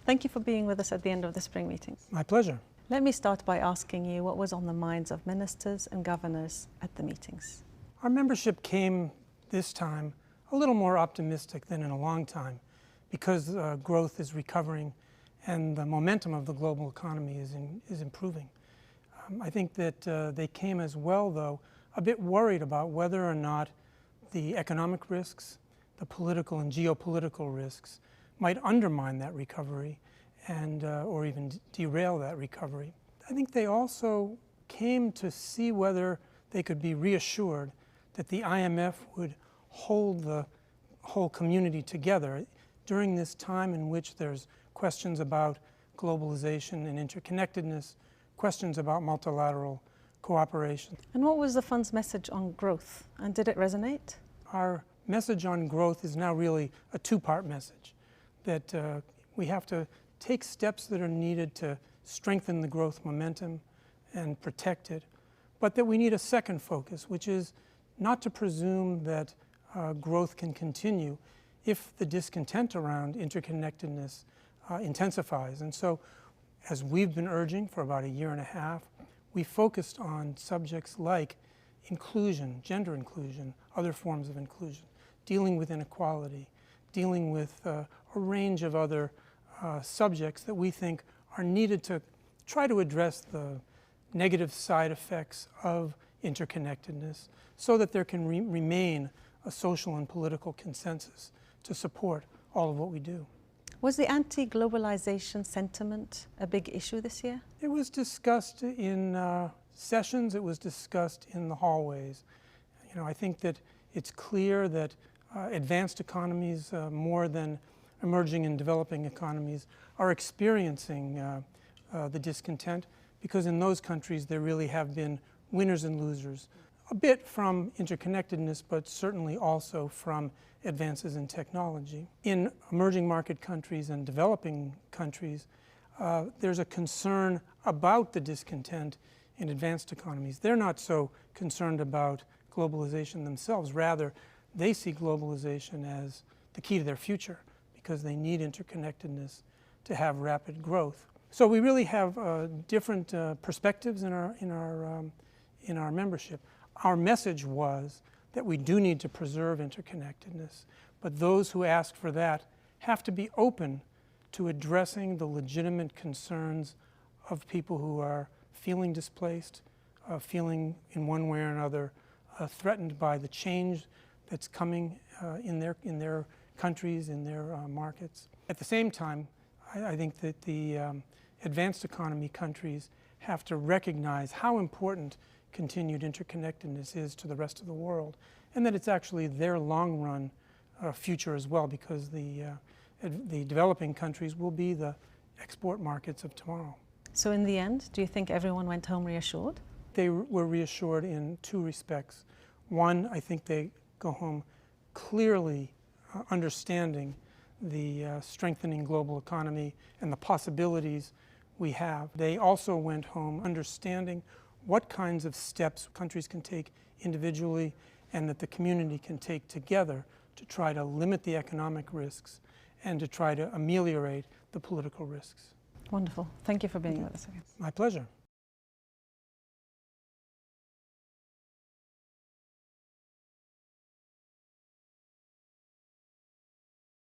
Thank you for being with us at the end of the spring meetings. My pleasure. Let me start by asking you what was on the minds of ministers and governors at the meetings. Our membership came this time a little more optimistic than in a long time because growth is recovering and the momentum of the global economy is improving. I think that they came as well, though, a bit worried about whether or not the economic risks, the political and geopolitical risks might undermine that recovery and or even derail that recovery. I think they also came to see whether they could be reassured that the IMF would hold the whole community together during this time in which there's questions about globalization and interconnectedness, questions about multilateral cooperation. And what was the fund's message on growth, and did it resonate? Our message on growth is now really a two-part message, that we have to take steps that are needed to strengthen the growth momentum and protect it, but that we need a second focus, which is not to presume that growth can continue if the discontent around interconnectedness intensifies. And so, as we've been urging for about a year and a half, we focused on subjects like inclusion, gender inclusion, other forms of inclusion, dealing with inequality, dealing with a range of other subjects that we think are needed to try to address the negative side effects of interconnectedness so that there can remain a social and political consensus to support all of what we do. Was the anti-globalization sentiment a big issue this year? It was discussed in sessions, it was discussed in the hallways. You know, I think that it's clear that advanced economies, more than emerging and developing economies, are experiencing the discontent because in those countries there really have been winners and losers, a bit from interconnectedness, but certainly also from advances in technology. In emerging market countries and developing countries, there's a concern about the discontent in advanced economies. They're not so concerned about globalization themselves. Rather, they see globalization as the key to their future because they need interconnectedness to have rapid growth. So we really have different perspectives in our membership. Our message was that we do need to preserve interconnectedness, but those who ask for that have to be open to addressing the legitimate concerns of people who are feeling displaced, feeling in one way or another threatened by the change that's coming in their countries, in their markets. At the same time, I think that the advanced economy countries have to recognize how important continued interconnectedness is to the rest of the world, and that it's actually their long-run future as well, because the developing countries will be the export markets of tomorrow. So in the end, do you think everyone went home reassured? They were reassured in two respects. One, I think they go home clearly understanding the strengthening global economy and the possibilities we have. They also went home understanding what kinds of steps countries can take individually and that the community can take together to try to limit the economic risks and to try to ameliorate the political risks. Wonderful. Thank you for being with us again. My pleasure.